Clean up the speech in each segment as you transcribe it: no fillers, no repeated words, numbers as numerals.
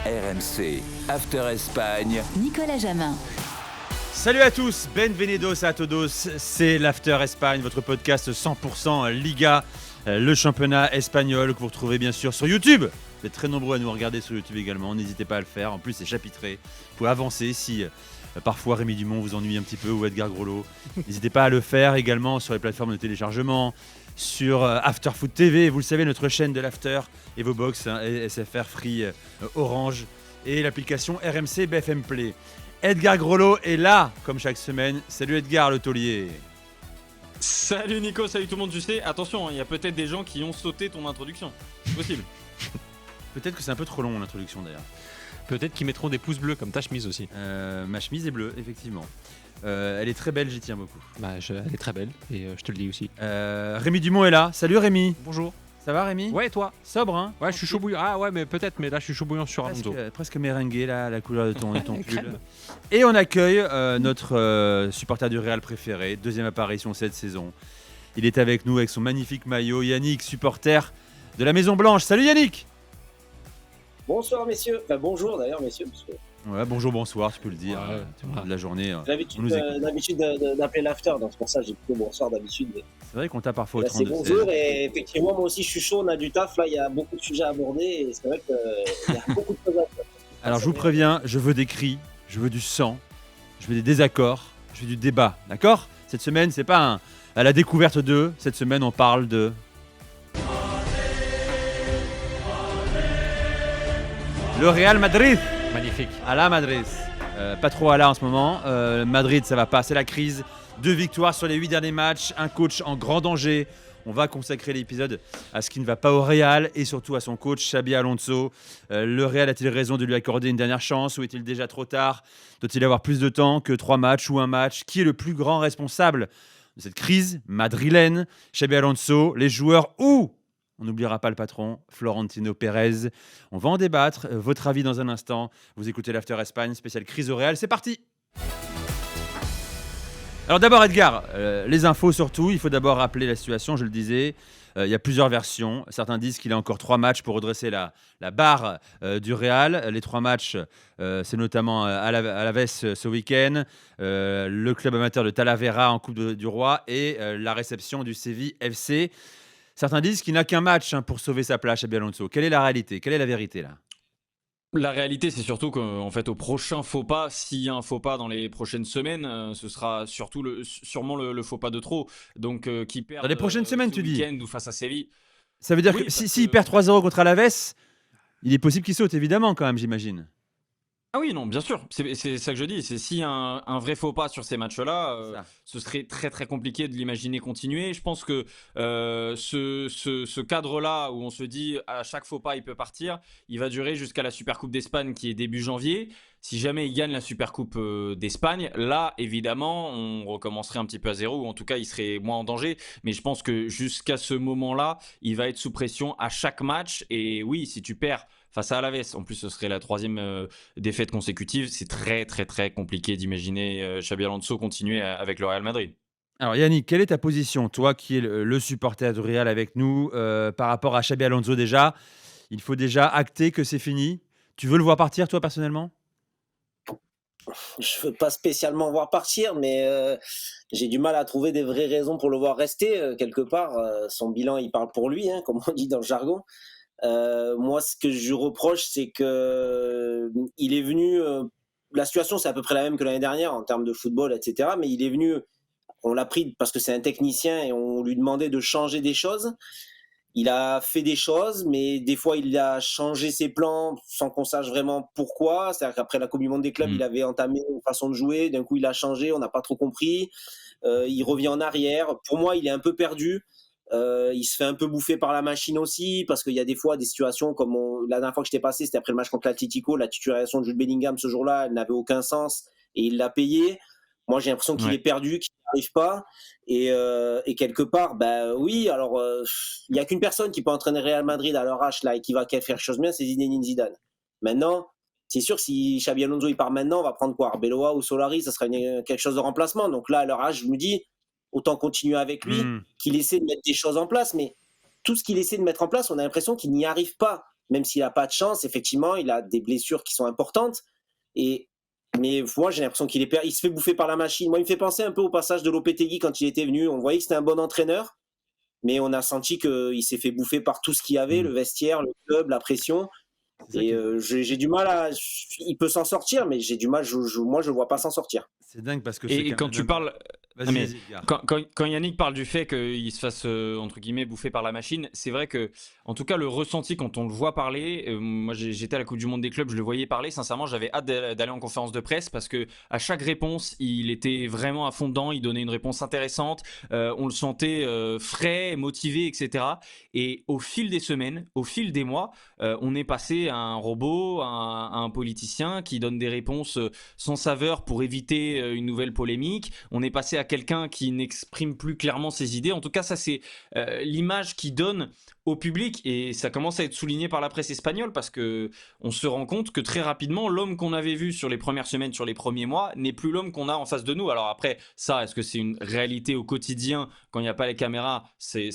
RMC, After Espagne. Nicolas Jamin. Salut à tous, bienvenidos a todos, c'est l'After Espagne, votre podcast 100% Liga, le championnat espagnol que vous retrouvez bien sûr sur YouTube. Vous êtes très nombreux à nous regarder sur YouTube également, n'hésitez pas à le faire, en plus c'est chapitré, vous pouvez avancer si parfois Rémi Dumont vous ennuie un petit peu ou Edgar Grolot. N'hésitez pas à le faire également sur les plateformes de téléchargement, sur After Foot TV, vous le savez, notre chaîne de l'After et vos box, SFR Free, Orange et l'application RMC BFM Play. Edgar Grolot est là, comme chaque semaine. Salut Edgar, le taulier. Salut Nico, salut tout le monde. Tu sais, attention, il y a peut-être des gens qui ont sauté ton introduction. C'est possible. Peut-être que c'est un peu trop long l'introduction d'ailleurs. Peut-être qu'ils mettront des pouces bleus comme ta chemise aussi. Ma chemise est bleue, effectivement. Elle est très belle, j'y tiens beaucoup. Elle est très belle et je te le dis aussi. Rémi Dumont est là. Salut Rémi. Bonjour. Ça va Rémi ? Ouais, toi ? Sobre, hein ? Ouais, je suis chaud bouillant. Ah ouais, mais peut-être, mais là je suis chaud bouillant sur Alonso. Presque mérengue là, la couleur de ton pull. Et on accueille notre supporter du Real préféré, deuxième apparition cette saison. Il est avec nous avec son magnifique maillot, Yannick, supporter de la Maison Blanche. Salut Yannick. Bonsoir messieurs, enfin bonjour d'ailleurs messieurs. Parce que... Ouais, bonjour, bonsoir, tu peux le dire. De la journée. J'ai l'habitude d'appeler l'after, donc c'est pour ça que j'ai plutôt bonsoir d'habitude. C'est vrai qu'on t'a parfois au 32. C'est bonjour et effectivement moi aussi je suis chaud, on a du taf, là il y a beaucoup de sujets à aborder et c'est vrai qu'il y a beaucoup de choses à faire. Alors je vous préviens, je veux des cris, je veux du sang, je veux des désaccords, je veux du débat, d'accord ? Cette semaine, c'est pas à la découverte d'eux, cette semaine on parle de... Le Real Madrid. Magnifique. À la Madrid. Pas trop à la en ce moment. Madrid, ça va pas. C'est la crise. 2 victoires sur les 8 derniers matchs. Un coach en grand danger. On va consacrer l'épisode à ce qui ne va pas au Real et surtout à son coach Xabi Alonso. Le Real a-t-il raison de lui accorder une dernière chance ou est-il déjà trop tard ? Doit-il avoir plus de temps que 3 matchs ou un match ? Qui est le plus grand responsable de cette crise madrilène ? Xabi Alonso, les joueurs ou... On n'oubliera pas le patron, Florentino Pérez. On va en débattre. Votre avis dans un instant. Vous écoutez l'After Espagne, spécial crise au Real. C'est parti. Alors d'abord Edgar, les infos surtout. Il faut d'abord rappeler la situation, je le disais. Il y a plusieurs versions. Certains disent qu'il a encore 3 matchs pour redresser la barre du Real. Les 3 matchs, c'est notamment à Alaves ce week-end, le club amateur de Talavera en Coupe du Roi et la réception du Séville FC. Certains disent qu'il n'a qu'un match pour sauver sa place à Xabi Alonso. Quelle est la réalité ? Quelle est la vérité là ? La réalité, c'est surtout qu'en fait, au prochain faux pas, s'il y a un faux pas dans les prochaines semaines, ce sera sûrement le faux pas de trop. Donc, qui perd dans les prochaines semaines, tu dis ? Week-end ou face à Séville. Ça veut dire que s'il perd 3-0 contre Alaves, il est possible qu'il saute, évidemment, quand même, j'imagine. Ah oui, non, bien sûr, c'est ça que je dis. C'est s'il y a un vrai faux pas sur ces matchs-là, ce serait très très compliqué de l'imaginer continuer. Je pense que ce cadre-là où on se dit à chaque faux pas il peut partir, il va durer jusqu'à la Supercoupe d'Espagne qui est début janvier. Si jamais il gagne la Supercoupe d'Espagne, là évidemment on recommencerait un petit peu à zéro ou en tout cas il serait moins en danger. Mais je pense que jusqu'à ce moment-là, il va être sous pression à chaque match. Et oui, si tu perds face à Alaves, en plus ce serait la 3e défaite consécutive, c'est très très très compliqué d'imaginer Xabi Alonso continuer avec le Real Madrid. Alors Yannick, quelle est ta position, toi qui es le supporter du Real avec nous, par rapport à Xabi Alonso déjà ? Il faut déjà acter que c'est fini. Tu veux le voir partir toi personnellement ? Je veux pas spécialement voir partir, mais j'ai du mal à trouver des vraies raisons pour le voir rester. Quelque part, son bilan il parle pour lui, comme on dit dans le jargon. Moi, ce que je lui reproche, c'est que il est venu. La situation, c'est à peu près la même que l'année dernière en termes de football, etc. Mais il est venu. On l'a pris parce que c'est un technicien et on lui demandait de changer des choses. Il a fait des choses, mais des fois, il a changé ses plans sans qu'on sache vraiment pourquoi. C'est-à-dire qu'après la Coupe du Monde des clubs, il avait entamé une façon de jouer. D'un coup, il a changé. On n'a pas trop compris. Il revient en arrière. Pour moi, il est un peu perdu. Il se fait un peu bouffer par la machine aussi parce qu'il y a des fois des situations comme la dernière fois que j'étais passé, c'était après le match contre l'Atlético, la titularisation de Jude Bellingham ce jour-là, elle n'avait aucun sens et il l'a payé. Moi j'ai l'impression qu'il est perdu, qu'il n'arrive pas et quelque part oui, alors il n'y a qu'une personne qui peut entraîner Real Madrid à leur âge là et qui va faire chose bien, c'est Zinedine Zidane. Maintenant c'est sûr que si Xabi Alonso il part maintenant, on va prendre quoi, Arbeloa ou Solari, ça sera quelque chose de remplacement. Donc là à leur âge je me dis autant continuer avec lui, qu'il essaie de mettre des choses en place. Mais tout ce qu'il essaie de mettre en place, on a l'impression qu'il n'y arrive pas. même s'il n'a pas de chance, effectivement, il a des blessures qui sont importantes. Mais moi, j'ai l'impression il se fait bouffer par la machine. Moi, il me fait penser un peu au passage de Lopetegui quand il était venu. On voyait que c'était un bon entraîneur, mais on a senti qu'il s'est fait bouffer par tout ce qu'il y avait, le vestiaire, le club, la pression. Et j'ai du mal à... Il peut s'en sortir, mais j'ai du mal, moi, je ne le vois pas s'en sortir. C'est dingue parce que... Et quand tu parles... Vas-y, quand Yannick parle du fait qu'il se fasse, entre guillemets, bouffer par la machine, c'est vrai que, en tout cas, le ressenti quand on le voit parler, moi j'étais à la Coupe du Monde des clubs, je le voyais parler, sincèrement, j'avais hâte d'aller en conférence de presse parce que à chaque réponse, il était vraiment à fond dedans, il donnait une réponse intéressante, on le sentait frais, motivé, etc. Et au fil des semaines, au fil des mois, on est passé à un robot, à un politicien qui donne des réponses sans saveur pour éviter une nouvelle polémique. On est passé à quelqu'un qui n'exprime plus clairement ses idées. En tout cas, ça c'est l'image qu'il donne au public et ça commence à être souligné par la presse espagnole parce que on se rend compte que très rapidement, l'homme qu'on avait vu sur les premières semaines, sur les premiers mois, n'est plus l'homme qu'on a en face de nous. Alors après, ça, est-ce que c'est une réalité au quotidien quand il n'y a pas les caméras? C'est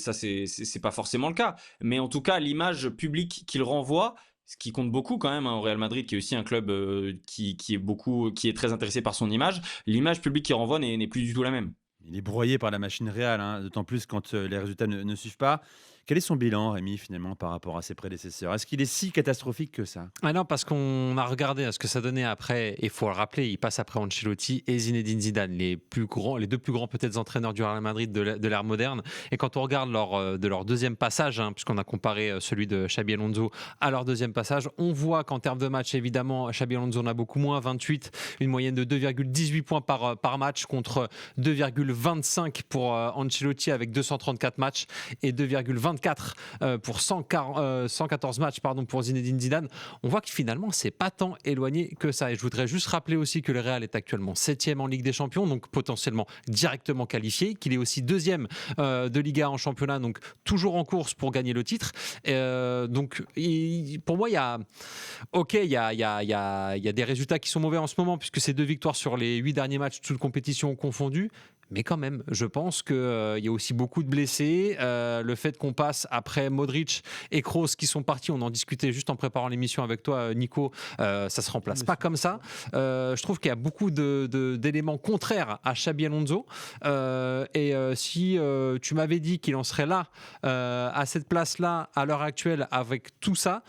pas forcément le cas. Mais en tout cas, l'image publique qu'il renvoie, ce qui compte beaucoup quand même au Real Madrid, qui est aussi un club qui est très intéressé par son image, l'image publique qu'il renvoie n'est plus du tout la même. Il est broyé par la machine réelle, d'autant plus quand les résultats ne suivent pas. Quel est son bilan, Rémi, finalement, par rapport à ses prédécesseurs? Est-ce qu'il est si catastrophique que ça? Ah non, parce qu'on a regardé ce que ça donnait après, et il faut le rappeler, il passe après Ancelotti et Zinedine Zidane, les deux plus grands peut-être entraîneurs du Real Madrid de l'ère moderne. Et quand on regarde leur deuxième passage, puisqu'on a comparé celui de Xabi Alonso à leur deuxième passage, on voit qu'en termes de match, évidemment, Xabi Alonso en a beaucoup moins, 28, une moyenne de 2,18 points par match contre 2,25 pour Ancelotti avec 234 matchs et 2,24 pour 114 matchs pour Zinedine Zidane. On voit que finalement c'est pas tant éloigné que ça. Et je voudrais juste rappeler aussi que le Real est actuellement 7e en Ligue des Champions, donc potentiellement directement qualifié, qu'il est aussi 2e de Liga en championnat, donc toujours en course pour gagner le titre. Donc pour moi il y a des résultats qui sont mauvais en ce moment puisque c'est 2 victoires sur les 8 derniers matchs toutes compétitions confondues. Mais quand même, je pense qu'il y a aussi beaucoup de blessés. Le fait qu'on passe après Modric et Kroos qui sont partis, on en discutait juste en préparant l'émission avec toi, Nico, ça ne se remplace pas comme ça. Je trouve qu'il y a beaucoup d'éléments contraires à Xabi Alonso. Si tu m'avais dit qu'il en serait là, à cette place-là, à l'heure actuelle, avec tout ça...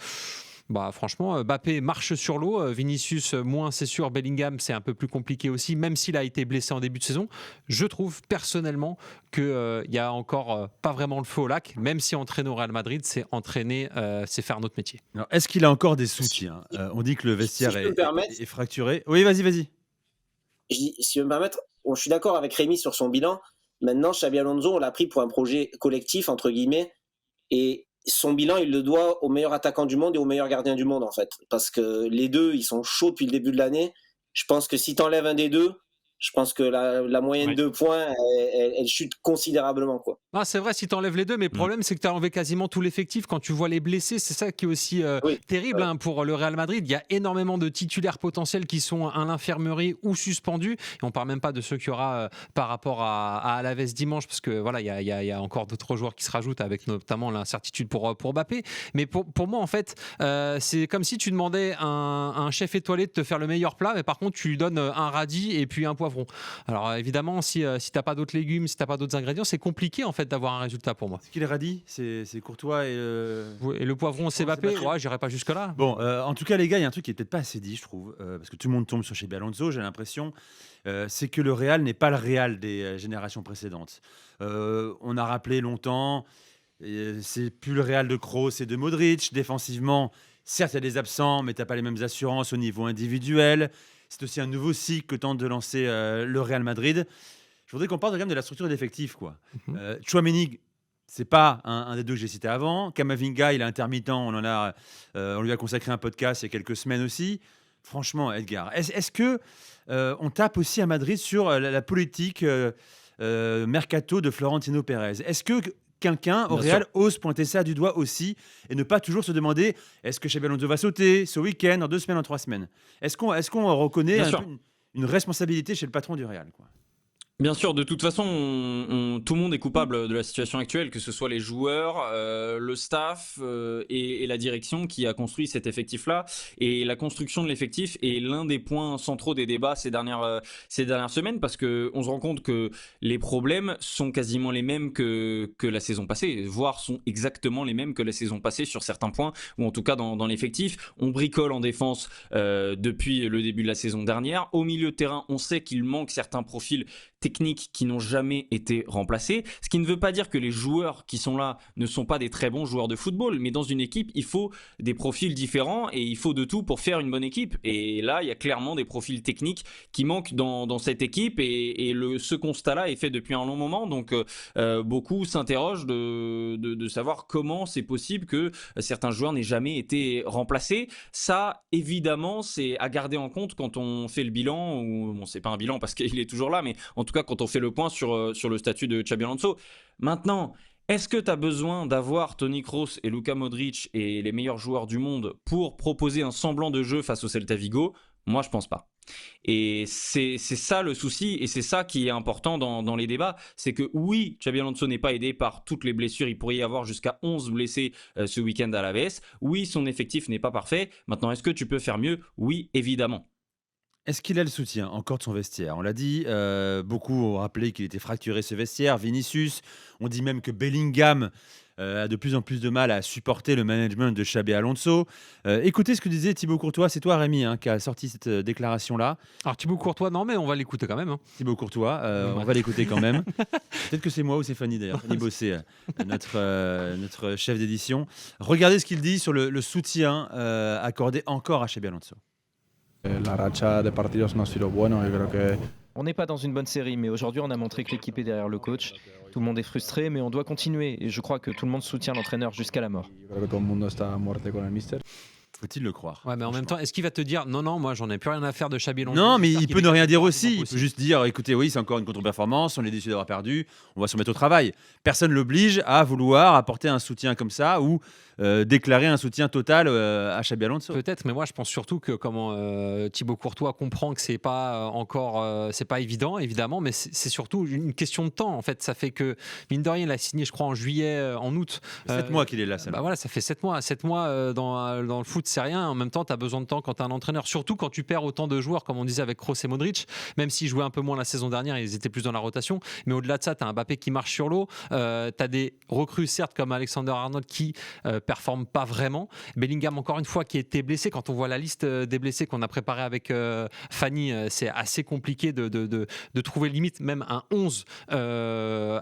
franchement, Mbappé marche sur l'eau, Vinicius moins, c'est sûr, Bellingham c'est un peu plus compliqué aussi, même s'il a été blessé en début de saison. Je trouve personnellement qu'il y a encore pas vraiment le feu au lac, même si entraîner au Real Madrid, c'est faire notre métier. Alors, est-ce qu'il a encore des soutiens? On dit que le vestiaire est fracturé. Oui, vas-y. Si je peux me permettre, je suis d'accord avec Rémi sur son bilan. Maintenant, Xabi Alonso, on l'a pris pour un projet collectif, entre guillemets, et son bilan, il le doit au meilleur attaquant du monde et au meilleur gardien du monde, en fait. Parce que les deux, ils sont chauds depuis le début de l'année. Je pense que si tu enlèves un des deux, je pense que la moyenne de points, elle chute considérablement, quoi. C'est vrai, si tu enlèves les deux, mais le problème, c'est que tu as enlevé quasiment tout l'effectif. Quand tu vois les blessés, c'est ça qui est aussi terrible pour le Real Madrid. Il y a énormément de titulaires potentiels qui sont à l'infirmerie ou suspendus. Et on ne parle même pas de ceux qu'il y aura par rapport à Alaves dimanche, parce que voilà, il y a encore d'autres joueurs qui se rajoutent, avec notamment l'incertitude pour Mbappé. Mais pour moi, en fait, c'est comme si tu demandais à un chef étoilé de te faire le meilleur plat, mais par contre, tu lui donnes un radis et puis un poivron. Alors évidemment, si tu n'as pas d'autres légumes, si tu n'as pas d'autres ingrédients, c'est compliqué en fait d'avoir un résultat pour moi. Ce qu'il est radis, c'est Courtois et le poivron, c'est Mbappé. Ouais, j'irai pas jusque là. Bon, en tout cas les gars, il y a un truc qui est peut-être pas assez dit, je trouve, parce que tout le monde tombe sur Xabi Alonso, j'ai l'impression, c'est que le Real n'est pas le Real des générations précédentes. On a rappelé longtemps, c'est plus le Real de Kroos et de Modric. Défensivement, certes il y a des absents, mais t'as pas les mêmes assurances au niveau individuel. C'est aussi un nouveau cycle que tente de lancer le Real Madrid. Je voudrais qu'on parle quand même de la structure d'effectifs, quoi. Tchouaméni, c'est pas un des deux que j'ai cité avant. Camavinga, il est intermittent. On lui a consacré un podcast il y a quelques semaines aussi. Franchement, Edgar, est-ce que on tape aussi à Madrid sur la politique mercato de Florentino Pérez? Est-ce que quelqu'un au Real ose pointer ça du doigt aussi et ne pas toujours se demander est-ce que Xabi Alonso va sauter ce week-end, en 2 semaines, en 3 semaines? Est-ce qu'on reconnaît une responsabilité chez le patron du Real, quoi? Bien sûr, de toute façon, tout le monde est coupable de la situation actuelle, que ce soit les joueurs, le staff et la direction qui a construit cet effectif-là. Et la construction de l'effectif est l'un des points centraux des débats ces dernières semaines, parce qu'on se rend compte que les problèmes sont quasiment les mêmes que la saison passée, voire sont exactement les mêmes que la saison passée sur certains points, ou en tout cas dans l'effectif. On bricole en défense depuis le début de la saison dernière. Au milieu de terrain, on sait qu'il manque certains profils techniques qui n'ont jamais été remplacés, ce qui ne veut pas dire que les joueurs qui sont là ne sont pas des très bons joueurs de football, mais dans une équipe, il faut des profils différents et il faut de tout pour faire une bonne équipe. Et là, il y a clairement des profils techniques qui manquent dans cette équipe et ce constat-là est fait depuis un long moment, donc beaucoup s'interrogent de savoir comment c'est possible que certains joueurs n'aient jamais été remplacés. Ça, évidemment, c'est à garder en compte quand on fait le bilan, ou bon, c'est pas un bilan parce qu'il est toujours là, mais en tout cas quand on fait le point sur le statut de Xabi Alonso. Maintenant, est-ce que tu as besoin d'avoir Toni Kroos et Luka Modric et les meilleurs joueurs du monde pour proposer un semblant de jeu face au Celta Vigo? Moi, je pense pas. Et c'est ça le souci, et c'est ça qui est important dans les débats, c'est que oui, Xabi Alonso n'est pas aidé par toutes les blessures, il pourrait y avoir jusqu'à 11 blessés ce week-end à l'Alavés. Oui, son effectif n'est pas parfait. Maintenant, est-ce que tu peux faire mieux? Oui, évidemment. Est-ce qu'il a le soutien encore de son vestiaire? On l'a dit, beaucoup ont rappelé qu'il était fracturé ce vestiaire. Vinicius, on dit même que Bellingham a de plus en plus de mal à supporter le management de Xabi Alonso. Écoutez ce que disait Thibaut Courtois, c'est toi Rémi qui a sorti cette déclaration-là. Alors Thibaut Courtois, non, mais on va l'écouter quand même. Hein. Thibaut Courtois, on va l'écouter quand même. Peut-être que c'est moi ou c'est Fanny d'ailleurs, Fanny Bossé, notre chef d'édition. Regardez ce qu'il dit sur le soutien accordé encore à Xabi Alonso. La racha de partidos no ha sido bueno. Yo creo que On n'est pas dans une bonne série, mais aujourd'hui on a montré que l'équipe est derrière le coach. Tout le monde est frustré, mais on doit continuer. Et je crois que tout le monde soutient l'entraîneur jusqu'à la mort. yo creo que todo el mundo está a muerte con el míster. Faut-il le croire? Ouais, mais en même temps, est-ce qu'il va te dire non, moi j'en ai plus rien à faire de Xabi Alonso? Non, mais J'espère il qu'il peut est ne rien dire complètement aussi. Il peut possible. juste dire écoutez, oui, c'est encore une contre-performance, on est déçu d'avoir perdu, on va se remettre au travail. Personne ne l'oblige à vouloir apporter un soutien comme ça ou déclarer un soutien total à Xabi Alonso. Peut-être, mais moi je pense surtout que Thibaut Courtois comprend que c'est pas encore, c'est pas évident évidemment, mais c'est surtout une question de temps. En fait, ça fait que mine de rien, il a signé, je crois, en juillet, en août. 7 mois qu'il est là, ça. Bah voilà, ça fait 7 mois. 7 mois dans le foot, c'est rien. En même temps, tu as besoin de temps quand tu es un entraîneur. Surtout quand tu perds autant de joueurs, comme on disait avec Kroos et Modric. Même s'ils jouaient un peu moins la saison dernière, ils étaient plus dans la rotation. Mais au-delà de ça, tu as un Mbappé qui marche sur l'eau. Tu as des recrues, certes, comme Alexander-Arnold qui performent pas vraiment. Bellingham, encore une fois, qui était blessé. Quand on voit la liste des blessés qu'on a préparée avec Fanny, c'est assez compliqué de trouver limite même un 11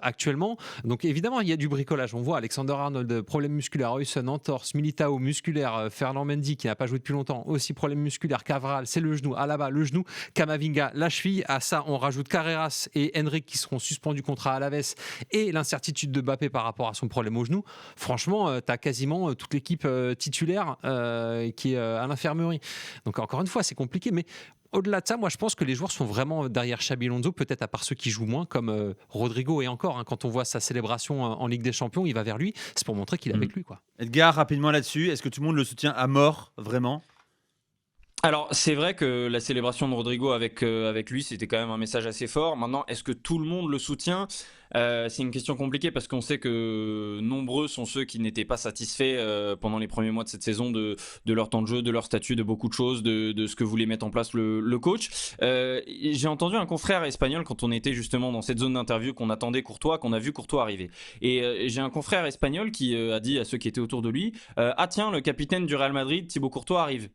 actuellement. Donc évidemment, il y a du bricolage. On voit Alexander-Arnold, problème musculaire, Huyson, entorse, Militao, musculaire, Ferland Mendy qui n'a pas joué depuis longtemps, aussi problème musculaire, Cavral, c'est le genou, Alaba, le genou, Camavinga, la cheville. À ça, on rajoute Carreras et Henrik qui seront suspendus contre Alaves et l'incertitude de Mbappé par rapport à son problème au genou. Franchement, tu as quasiment toute l'équipe titulaire qui est à l'infirmerie. Donc encore une fois, c'est compliqué, mais au-delà de ça, moi je pense que les joueurs sont vraiment derrière Xabi Alonso, peut-être à part ceux qui jouent moins, comme Rodrigo. Et encore, quand on voit sa célébration en Ligue des Champions, il va vers lui. C'est pour montrer qu'il est avec lui, quoi. Edgar, rapidement là-dessus, est-ce que tout le monde le soutient à mort, vraiment? Alors, c'est vrai que la célébration de Rodrigo avec lui, c'était quand même un message assez fort. Maintenant, est-ce que tout le monde le soutient? C'est une question compliquée parce qu'on sait que nombreux sont ceux qui n'étaient pas satisfaits pendant les premiers mois de cette saison de leur temps de jeu, de leur statut, de beaucoup de choses, de ce que voulait mettre en place le coach. J'ai entendu un confrère espagnol quand on était justement dans cette zone d'interview qu'on attendait Courtois, qu'on a vu Courtois arriver. Et j'ai un confrère espagnol qui a dit à ceux qui étaient autour de lui ah tiens, le capitaine du Real Madrid, Thibaut Courtois, arrive.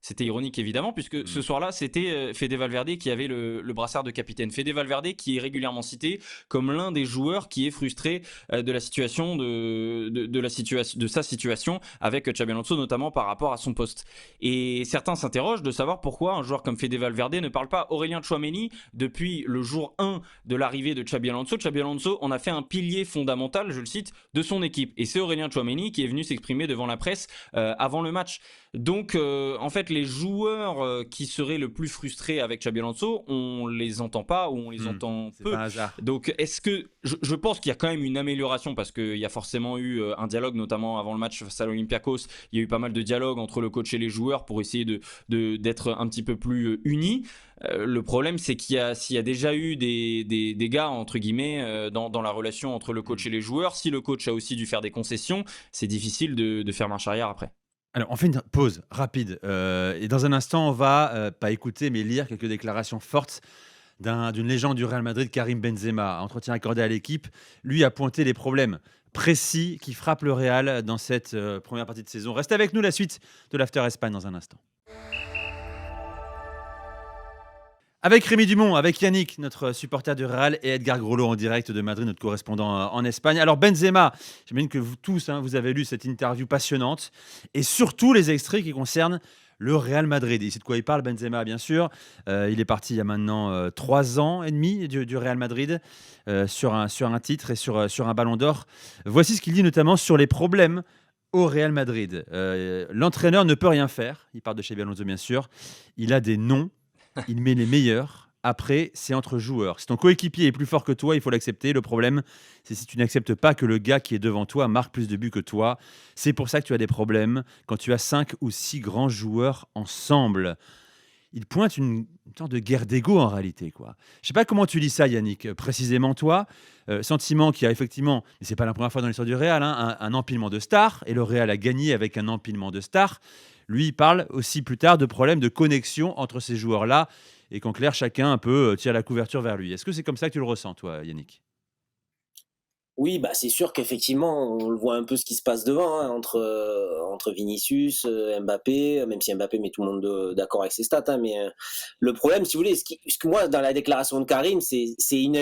C'était ironique évidemment puisque ce soir-là c'était Fede Valverde qui avait le brassard de capitaine. Fede Valverde qui est régulièrement cité comme l'un des joueurs qui est frustré de la situation de sa situation avec Xabi Alonso, notamment par rapport à son poste. Et certains s'interrogent de savoir pourquoi un joueur comme Fede Valverde ne parle pas. Aurélien Tchouaméni, depuis le jour 1 de l'arrivée de Xabi Alonso en a fait un pilier fondamental, je le cite, de son équipe. Et c'est Aurélien Tchouaméni qui est venu s'exprimer devant la presse avant le match. Donc, en fait, les joueurs qui seraient le plus frustrés avec Xabi Alonso, on les entend pas ou on les entend C'est peu. pas un hasard. Donc, est-ce que je pense qu'il y a quand même une amélioration parce qu'il y a forcément eu un dialogue, notamment avant le match face à l'Olympiakos. Il y a eu pas mal de dialogue entre le coach et les joueurs pour essayer d'être un petit peu plus unis. Le problème, c'est s'il y a déjà eu des gars, entre guillemets, dans la relation entre le coach et les joueurs, si le coach a aussi dû faire des concessions, c'est difficile de faire marche arrière après. Alors, on fait une pause rapide. Et dans un instant, on va pas écouter, mais lire quelques déclarations fortes d'une légende du Real Madrid, Karim Benzema. Entretien accordé à l'équipe, lui a pointé les problèmes précis qui frappent le Real dans cette première partie de saison. Restez avec nous, la suite de l'After Espagne dans un instant. Avec Rémi Dumont, avec Yannick, notre supporter du Real, et Edgar Grollo en direct de Madrid, notre correspondant en Espagne. Alors Benzema, j'imagine que vous tous, vous avez lu cette interview passionnante, et surtout les extraits qui concernent le Real Madrid. Il sait de quoi il parle, Benzema, bien sûr. Il est parti il y a maintenant 3 ans et demi du Real Madrid sur un titre et sur un ballon d'or. Voici ce qu'il dit notamment sur les problèmes au Real Madrid. L'entraîneur ne peut rien faire. Il parle de Xabi Alonso, bien sûr. Il a des noms. Il met les meilleurs. Après, c'est entre joueurs. Si ton coéquipier est plus fort que toi, il faut l'accepter. Le problème, c'est si tu n'acceptes pas que le gars qui est devant toi marque plus de buts que toi. C'est pour ça que tu as des problèmes quand tu as 5 ou 6 grands joueurs ensemble. Il pointe une sorte de guerre d'ego en réalité, quoi. Je sais pas comment tu lis ça, Yannick, précisément toi. Sentiment qu'il y a effectivement, et c'est pas la première fois dans l'histoire du Real, un empilement de stars, et le Real a gagné avec un empilement de stars. Lui, il parle aussi plus tard de problèmes de connexion entre ces joueurs-là, et qu'en clair, chacun un peu tire la couverture vers lui. Est-ce que c'est comme ça que tu le ressens, toi, Yannick ? Oui, bah c'est sûr qu'effectivement, on le voit un peu ce qui se passe devant, entre Vinicius, Mbappé, même si Mbappé met tout le monde d'accord avec ses stats, mais le problème, si vous voulez, ce que moi, dans la déclaration de Karim, c'est une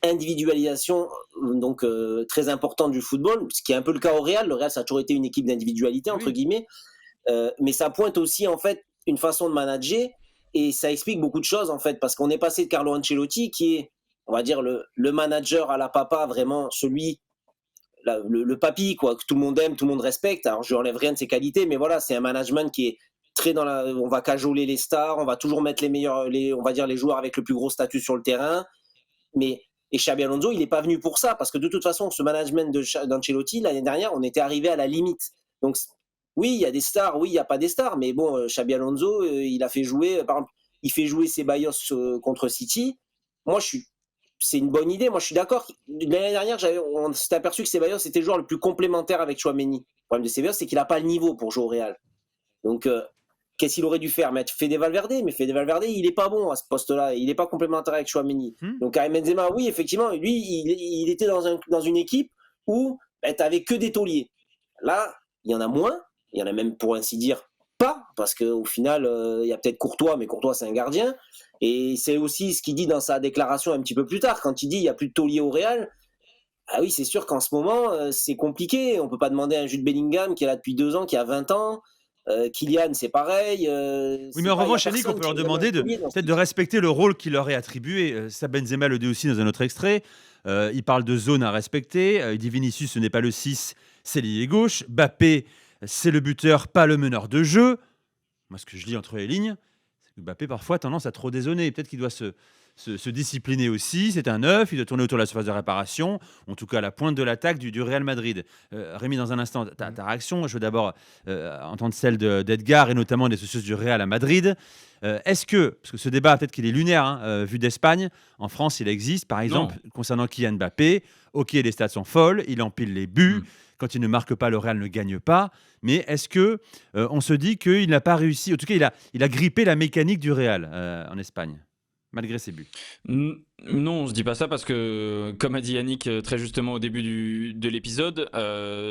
individualisation donc très importante du football, ce qui est un peu le cas au Real. Le Real, ça a toujours été une équipe d'individualité, entre guillemets, mais ça pointe aussi, en fait, une façon de manager, et ça explique beaucoup de choses, en fait, parce qu'on est passé de Carlo Ancelotti, qui est, on va dire, le manager à la papa, vraiment celui, le papy, quoi, que tout le monde aime, tout le monde respecte. Alors, je lui enlève rien de ses qualités, mais voilà, c'est un management qui est très on va cajoler les stars, on va toujours mettre les meilleurs, on va dire les joueurs avec le plus gros statut sur le terrain. Et Xabi Alonso, il n'est pas venu pour ça, parce que de toute façon, ce management d'Ancelotti, l'année dernière, on était arrivé à la limite. Donc, oui, il y a des stars, oui, il n'y a pas des stars, mais bon, Xabi Alonso, il a fait jouer, par exemple, il fait jouer Ceballos contre City. Moi, c'est une bonne idée. Moi, je suis d'accord. L'année dernière, on s'est aperçu que Ceballos était le joueur le plus complémentaire avec Tchouaméni. Le problème de Ceballos, c'est qu'il n'a pas le niveau pour jouer au Real. Donc, qu'est-ce qu'il aurait dû faire? Mettre Fede Valverde, mais Fede Valverde, il n'est pas bon à ce poste-là. Il n'est pas complémentaire avec Tchouaméni. Donc, Karim Benzema, oui, effectivement, lui, il était dans une équipe où tu n'avais que des tauliers. Là, il y en a moins. Il y en a même, pour ainsi dire, pas, parce qu'au final, il y a peut-être Courtois, mais Courtois, c'est un gardien. Et c'est aussi ce qu'il dit dans sa déclaration un petit peu plus tard, quand il dit il n'y a plus de taulier au Real. Ah oui, c'est sûr qu'en ce moment, c'est compliqué. On ne peut pas demander à un Jude Bellingham qui est là depuis 2 ans, qui a 20 ans. Kylian, c'est pareil. Oui, mais en revanche, Yannick, on peut leur demander peut-être de respecter le rôle qui leur est attribué. Ça, Benzema le dit aussi dans un autre extrait. Il parle de zone à respecter. Il dit Vinicius, ce n'est pas le 6, c'est l'ailier gauche. Mbappé, c'est le buteur, pas le meneur de jeu. Moi, ce que je lis entre les lignes, c'est que Mbappé, parfois, a tendance à trop dézonner. Peut-être qu'il doit se discipliner aussi. C'est un œuf, il doit tourner autour de la surface de réparation, en tout cas à la pointe de l'attaque du Real Madrid. Rémi, dans un instant, ta réaction. Je veux d'abord entendre celle d'Edgar et notamment des socios du Real à Madrid. Est-ce que, parce que ce débat, peut-être qu'il est lunaire, vu d'Espagne, en France, il existe, par exemple, concernant Kylian Mbappé. Ok, les stats sont folles, il empile les buts. Quand il ne marque pas, le Real ne gagne pas. Mais est-ce que on se dit qu'il n'a pas réussi? En tout cas, il a grippé la mécanique du Real en Espagne, malgré ses buts. Non, on se dit pas ça parce que, comme a dit Yannick très justement au début de l'épisode,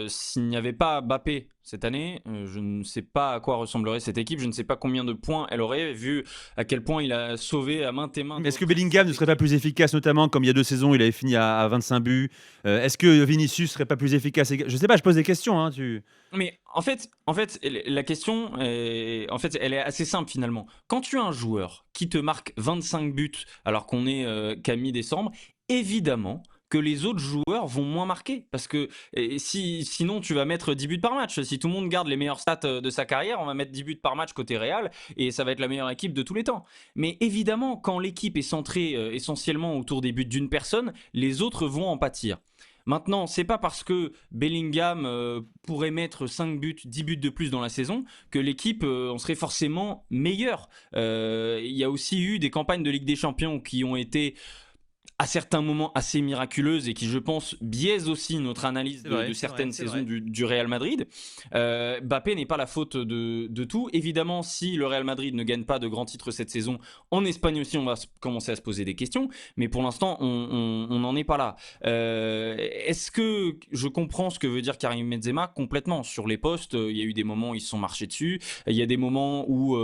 s'il n'y avait pas Mbappé cette année, je ne sais pas à quoi ressemblerait cette équipe, je ne sais pas combien de points elle aurait, vu à quel point il a sauvé à maintes et maintes. Mais est-ce que Bellingham ne serait pas plus efficace, notamment comme il y a 2 saisons, il avait fini à 25 buts? Est-ce que Vinicius serait pas plus efficace? Je ne sais pas, je pose des questions. Mais en fait, la question, elle est assez simple finalement. Quand tu as un joueur qui te marque 25 buts alors qu'on est qu'à mi-décembre, évidemment que les autres joueurs vont moins marquer. Parce que sinon, tu vas mettre 10 buts par match. Si tout le monde garde les meilleurs stats de sa carrière, on va mettre 10 buts par match côté Real et ça va être la meilleure équipe de tous les temps. Mais évidemment, quand l'équipe est centrée essentiellement autour des buts d'une personne, les autres vont en pâtir. Maintenant, c'est pas parce que Bellingham pourrait mettre 5 buts, 10 buts de plus dans la saison que l'équipe en serait forcément meilleure. Il y a aussi eu des campagnes de Ligue des Champions qui ont été à certains moments assez miraculeuses et qui, je pense, biaisent aussi notre analyse de certaines saisons du Real Madrid. Mbappé n'est pas la faute de tout. Évidemment, si le Real Madrid ne gagne pas de grands titres cette saison, en Espagne aussi, on va commencer à se poser des questions. Mais pour l'instant, on n'en est pas là. Est-ce que je comprends ce que veut dire Karim Benzema? Complètement. Sur les postes, il y a eu des moments où ils se sont marchés dessus. Il y a des moments où,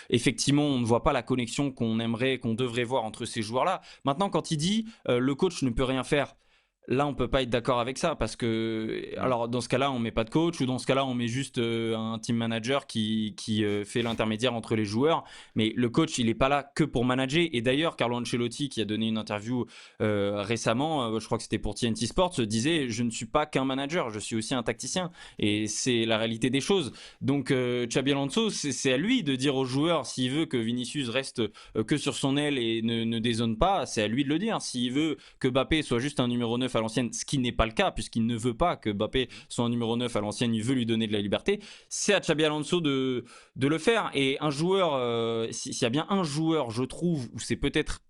effectivement, on ne voit pas la connexion qu'on aimerait, qu'on devrait voir entre ces joueurs-là. Maintenant, quand il dit le coach ne peut rien faire, là on peut pas être d'accord avec ça, parce que alors dans ce cas-là on met pas de coach, ou dans ce cas-là on met juste un team manager qui fait l'intermédiaire entre les joueurs. Mais le coach il est pas là que pour manager. Et d'ailleurs Carlo Ancelotti, qui a donné une interview récemment, je crois que c'était pour TNT Sports, disait: je ne suis pas qu'un manager, je suis aussi un tacticien. Et c'est la réalité des choses. Donc Xabi Alonso, c'est à lui de dire aux joueurs s'il veut que Vinicius reste que sur son aile et ne dézone pas. C'est à lui de le dire. S'il veut que Mbappé soit juste un numéro 9 à l'ancienne, ce qui n'est pas le cas, puisqu'il ne veut pas que Mbappé soit un numéro 9 à l'ancienne, il veut lui donner de la liberté, c'est à Xabi Alonso de le faire. Et un joueur, s'il y a bien un joueur, je trouve, où c'est peut-être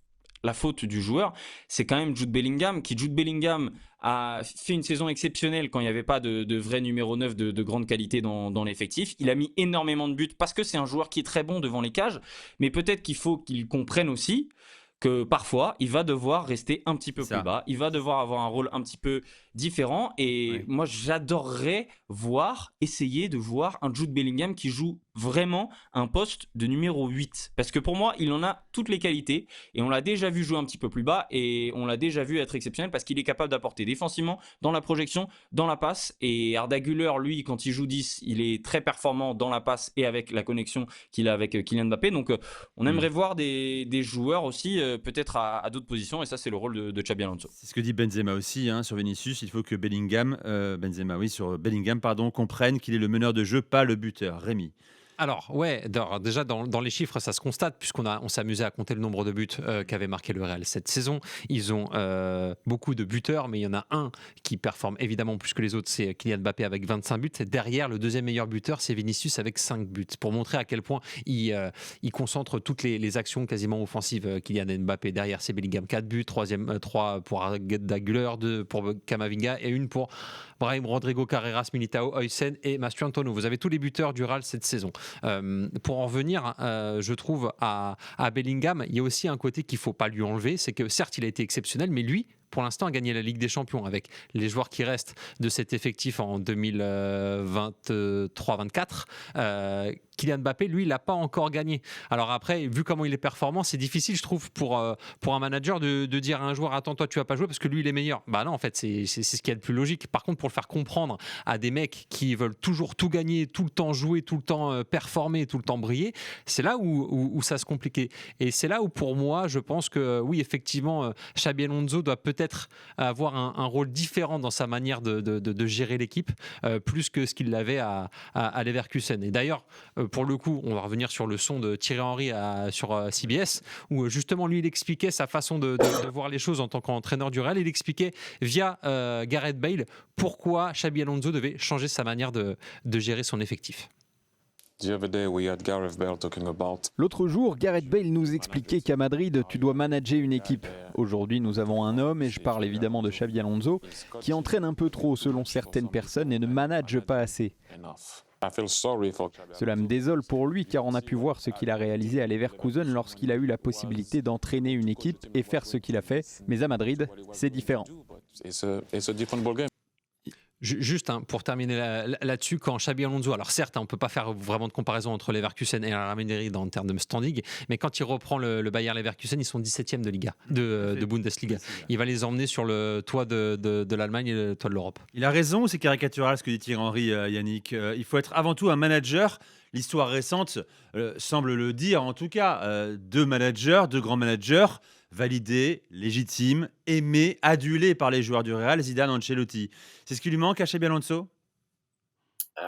la faute du joueur, c'est quand même Jude Bellingham, a fait une saison exceptionnelle quand il n'y avait pas de vrai numéro 9 de grande qualité dans l'effectif. Il a mis énormément de buts parce que c'est un joueur qui est très bon devant les cages, mais peut-être qu'il faut qu'il comprenne aussi que parfois, il va devoir rester un petit peu plus bas. Il va devoir avoir un rôle un petit peu différent. Et moi, j'adorerais essayer de voir un Jude Bellingham qui joue vraiment un poste de numéro 8. Parce que pour moi, il en a toutes les qualités. Et on l'a déjà vu jouer un petit peu plus bas. Et on l'a déjà vu être exceptionnel parce qu'il est capable d'apporter défensivement, dans la projection, dans la passe. Et Arda Güler, lui, quand il joue 10, il est très performant dans la passe et avec la connexion qu'il a avec Kylian Mbappé. Donc, on aimerait voir des joueurs aussi peut-être à d'autres positions, et ça c'est le rôle de Xabi Alonso. C'est ce que dit Benzema aussi sur Vinicius. Il faut que Bellingham comprenne qu'il est le meneur de jeu, pas le buteur. Rémi. Alors, déjà dans les chiffres, ça se constate, puisqu'on s'est amusé à compter le nombre de buts qu'avait marqué le Real cette saison. Ils ont beaucoup de buteurs, mais il y en a un qui performe évidemment plus que les autres, c'est Kylian Mbappé avec 25 buts. Et derrière, le deuxième meilleur buteur, c'est Vinicius avec 5 buts. Pour montrer à quel point il concentre toutes les actions quasiment offensives, Kylian Mbappé. Derrière, c'est Bellingham, 4 buts, 3 pour Arda Güler, 2 pour Camavinga et 1 pour Brahim, Rodrigo, Carreras, Militao, Højsen et Mastuantono. Vous avez tous les buteurs du Real cette saison. Pour en revenir, je trouve, à Bellingham, il y a aussi un côté qu'il ne faut pas lui enlever, c'est que certes il a été exceptionnel, mais lui, pour l'instant, a gagné la Ligue des Champions avec les joueurs qui restent de cet effectif en 2023-24. Kylian Mbappé, lui, il n'a pas encore gagné. Alors après, vu comment il est performant, c'est difficile, je trouve, pour un manager de dire à un joueur: attends, toi, tu vas pas jouer parce que lui, il est meilleur. Bah non, en fait, c'est ce qu'il y a de plus logique. Par contre, pour le faire comprendre à des mecs qui veulent toujours tout gagner, tout le temps jouer, tout le temps performer, tout le temps briller, c'est là où ça se complique. Et c'est là où, pour moi, je pense que, oui, effectivement, Xabi Alonso doit peut-être avoir un rôle différent dans sa manière de gérer l'équipe, plus que ce qu'il avait à Leverkusen. Et d'ailleurs, pour le coup, on va revenir sur le son de Thierry Henry sur CBS, où justement lui il expliquait sa façon de voir les choses en tant qu'entraîneur du Real. Il expliquait via Gareth Bale pourquoi Xabi Alonso devait changer sa manière de gérer son effectif. L'autre jour, Gareth Bale nous expliquait qu'à Madrid, tu dois manager une équipe. Aujourd'hui, nous avons un homme, et je parle évidemment de Xabi Alonso, qui entraîne un peu trop selon certaines personnes et ne manage pas assez. Cela me désole pour lui, car on a pu voir ce qu'il a réalisé à Leverkusen lorsqu'il a eu la possibilité d'entraîner une équipe et faire ce qu'il a fait. Mais à Madrid, c'est différent. Juste pour terminer là-dessus, quand Xabi Alonso, alors certes, on ne peut pas faire vraiment de comparaison entre Leverkusen et Real Madrid en termes de standing, mais quand il reprend le Bayer Leverkusen, ils sont 17e de Liga, de Bundesliga. Il va les emmener sur le toit de l'Allemagne et le toit de l'Europe. Il a raison, ou c'est caricatural ce que dit Thierry Henry, Yannick? Il faut être avant tout un manager. L'histoire récente semble le dire, en tout cas. Deux grands managers, validé, légitime, aimé, adulé par les joueurs du Real, Zidane Ancelotti. C'est ce qui lui manque à Xabi Alonso?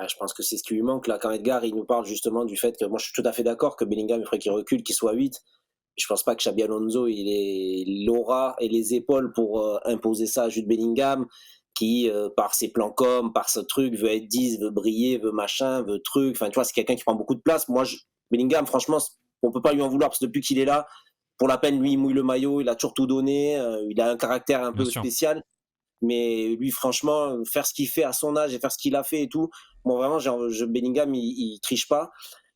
Je pense que c'est ce qui lui manque là. Quand Edgar il nous parle justement du fait que moi je suis tout à fait d'accord que Bellingham il faudrait qu'il recule, qu'il soit 8. Je pense pas que Xabi Alonso il ait l'aura et les épaules pour imposer ça à Jude Bellingham qui par ses plans par ce truc veut être 10, veut briller, veut machin, veut truc. Enfin tu vois, c'est quelqu'un qui prend beaucoup de place. Bellingham franchement on peut pas lui en vouloir parce que depuis qu'il est là, pour la peine lui il mouille le maillot, il a toujours tout donné, il a un caractère un peu spécial. Mais lui, franchement, faire ce qu'il fait à son âge et faire ce qu'il a fait et tout, bon, vraiment, Bellingham, il triche pas.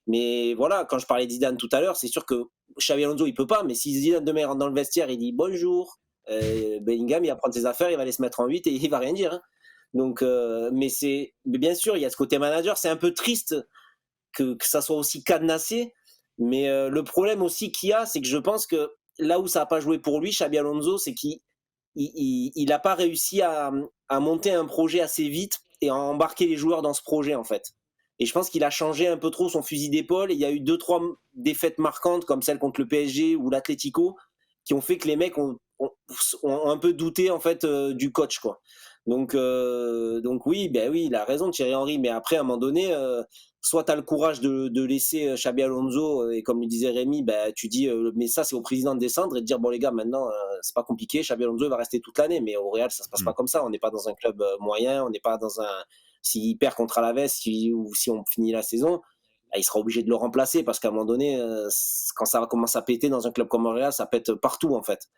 Mais voilà, quand je parlais de Zidane tout à l'heure, c'est sûr que Xabi Alonso, il peut pas. Mais si Zidane demain rentre dans le vestiaire, il dit bonjour, Bellingham, il va prendre ses affaires, il va aller se mettre en 8 et il va rien dire. Hein. Donc, mais bien sûr, il y a ce côté manager. C'est un peu triste que ça soit aussi cadenassé. Mais le problème aussi qu'il y a, c'est que je pense que là où ça n'a pas joué pour lui, Xabi Alonso, c'est qu'il n'a pas réussi à monter un projet assez vite et à embarquer les joueurs dans ce projet en fait. Et je pense qu'il a changé un peu trop son fusil d'épaule. Et il y a eu 2-3 défaites marquantes comme celle contre le PSG ou l'Atlético qui ont fait que les mecs ont un peu douté en fait du coach quoi. Donc oui, il a raison Thierry Henry, mais après à un moment donné, soit tu as le courage de laisser Xabi Alonso et comme le disait Rémi, tu dis mais ça c'est au président de descendre et de dire bon les gars maintenant c'est pas compliqué, Xabi Alonso il va rester toute l'année, mais au Real ça se passe pas comme ça, on n'est pas dans un club moyen, on n'est pas dans un s'il perd contre Alaves ou si on finit la saison, il sera obligé de le remplacer parce qu'à un moment donné quand ça commence à péter dans un club comme le Real, ça pète partout en fait.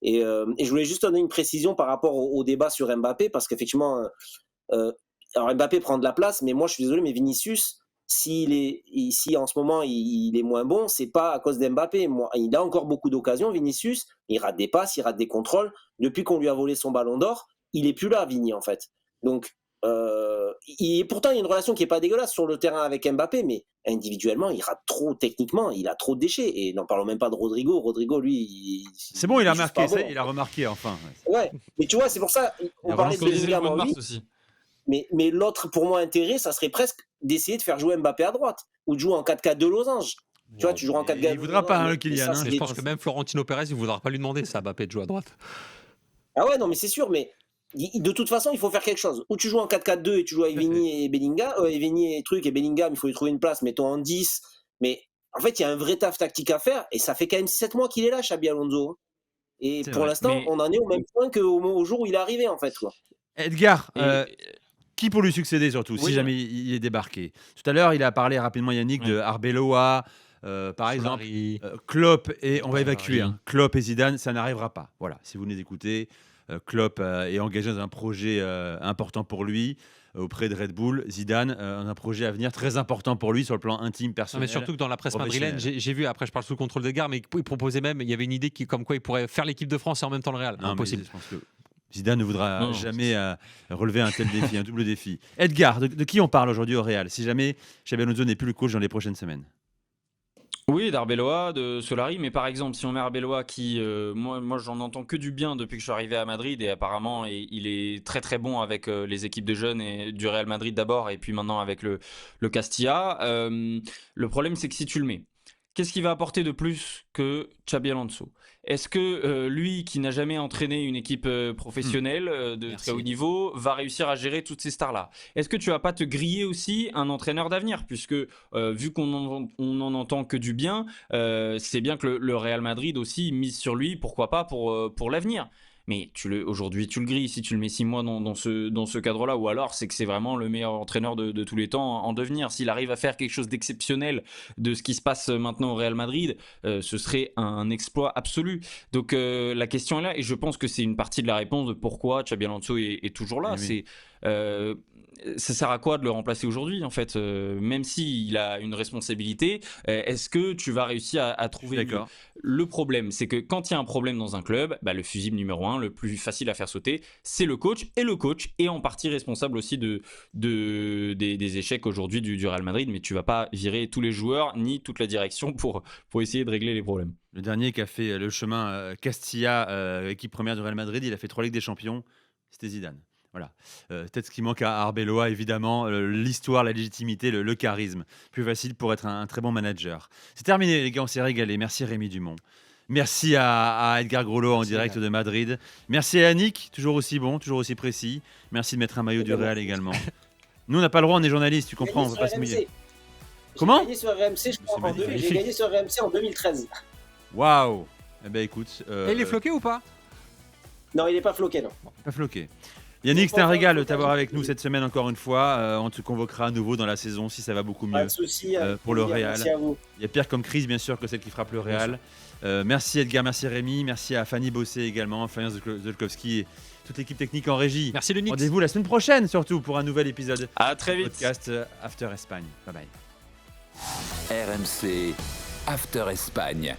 Et je voulais juste donner une précision par rapport au débat sur Mbappé, parce qu'effectivement, alors Mbappé prend de la place, mais moi je suis désolé, mais Vinicius, si en ce moment il est moins bon, c'est pas à cause d'Mbappé. Il a encore beaucoup d'occasions, Vinicius, il rate des passes, il rate des contrôles. Depuis qu'on lui a volé son ballon d'or, il est plus là, Vini, en fait. Donc, pourtant, il y a une relation qui est pas dégueulasse sur le terrain avec Mbappé, mais individuellement, il rate trop techniquement, il a trop de déchets. Et n'en parlons même pas de Rodrigo. Rodrigo, lui, c'est bon, il a marqué, bon. Il a remarqué enfin. Ouais, mais tu vois, c'est pour ça, on parlait de Bellingham en 8, aussi. Mais l'autre, pour moi, intérêt, ça serait presque d'essayer de faire jouer Mbappé à droite ou de jouer en 4-4 de losange. Tu vois, tu joues en 4-4. Il voudra pas, le Kylian. Mais je pense que même Florentino Pérez, il voudra pas lui demander ça, Mbappé, de jouer à droite. Ah ouais, non, mais c'est sûr, mais de toute façon, il faut faire quelque chose. Ou tu joues en 4-4-2 et tu joues avec Vini et Bellingham, et Vini et truc, et Bellingham, il faut lui trouver une place, mettons en 10. Mais en fait, il y a un vrai taf tactique à faire, et ça fait quand même 7 mois qu'il est là, Xabi Alonso. Et pour l'instant, on en est au même point qu'au jour où il est arrivé, en fait. Quoi. Edgar, qui pour lui succéder surtout, si jamais il est débarqué? Tout à l'heure, il a parlé rapidement, Yannick, de Arbeloa, par exemple, Klopp, et on va évacuer. Klopp et Zidane, ça n'arrivera pas. Voilà, si vous nous écoutez, Klopp est engagé dans un projet important pour lui auprès de Red Bull. Zidane, un projet à venir très important pour lui sur le plan intime, personnel. Non, mais surtout que dans la presse madrilène, j'ai vu, après je parle sous le contrôle d'Edgar, mais il proposait même, il y avait une idée comme quoi il pourrait faire l'équipe de France et en même temps le Real. Impossible. Je pense que Zidane ne voudra jamais relever un tel défi, un double défi. Edgar, de qui on parle aujourd'hui au Real, si jamais Xabi Alonso n'est plus le coach dans les prochaines semaines? Oui, d'Arbeloa, de Solari, mais par exemple, si on met Arbeloa qui, moi j'en entends que du bien depuis que je suis arrivé à Madrid et apparemment il est très très bon avec les équipes de jeunes et du Real Madrid d'abord et puis maintenant avec le Castilla. Le problème c'est que si tu le mets, qu'est-ce qu'il va apporter de plus que Xabi Alonso? Est-ce que lui, qui n'a jamais entraîné une équipe professionnelle de très haut niveau, va réussir à gérer toutes ces stars-là? Est-ce que tu vas pas te griller aussi un entraîneur d'avenir? Puisque vu qu'on en entend que du bien, c'est bien que le Real Madrid aussi mise sur lui, pourquoi pas, pour l'avenir. Mais aujourd'hui, tu le grilles si tu le mets 6 mois dans ce cadre-là, ou alors c'est que c'est vraiment le meilleur entraîneur de tous les temps en devenir. S'il arrive à faire quelque chose d'exceptionnel de ce qui se passe maintenant au Real Madrid, ce serait un exploit absolu. Donc la question est là, et je pense que c'est une partie de la réponse de pourquoi Xabi Alonso est toujours là. Oui. Ça sert à quoi de le remplacer aujourd'hui en fait, même s'il a une responsabilité, est-ce que tu vas réussir à trouver le problème, c'est que quand il y a un problème dans un club, le fusible numéro 1, le plus facile à faire sauter, c'est le coach, et le coach est en partie responsable aussi des échecs aujourd'hui du Real Madrid, mais tu vas pas virer tous les joueurs ni toute la direction pour essayer de régler les problèmes. Le dernier qui a fait le chemin Castilla, équipe première du Real Madrid, il a fait 3 Ligues des Champions, c'était Zidane. Voilà. Peut-être ce qui manque à Arbeloa, évidemment, l'histoire, la légitimité, le charisme. Plus facile pour être un très bon manager. C'est terminé, les gars, on s'est régalé. Merci Rémi Dumont. Merci à Edgar Groslo en direct de Madrid. Merci à Yannick, toujours aussi bon, toujours aussi précis. Merci de mettre un maillot du Real également. Nous, on n'a pas le droit, on est journaliste, tu comprends, on ne peut pas se mouiller. Comment ? J'ai gagné sur RMC, je crois, j'ai gagné sur RMC en 2013. Waouh. Eh ben écoute. Et il est floqué ou pas ? Non, il n'est pas floqué, non. Pas floqué. Yannick, c'est un régal de t'avoir avec nous cette semaine encore une fois. On te convoquera à nouveau dans la saison si ça va beaucoup mieux. Pas de souci. Pour le Real. Merci à vous. Il y a pire comme crise, bien sûr, que celle qui frappe le Real. Merci Edgar, merci Rémi, merci à Fanny Bossé également, Fabien Zolkowski et toute l'équipe technique en régie. Merci le Nix. Rendez-vous la semaine prochaine surtout pour un nouvel épisode. À très vite. Podcast After Espagne. Bye bye. RMC After Espagne.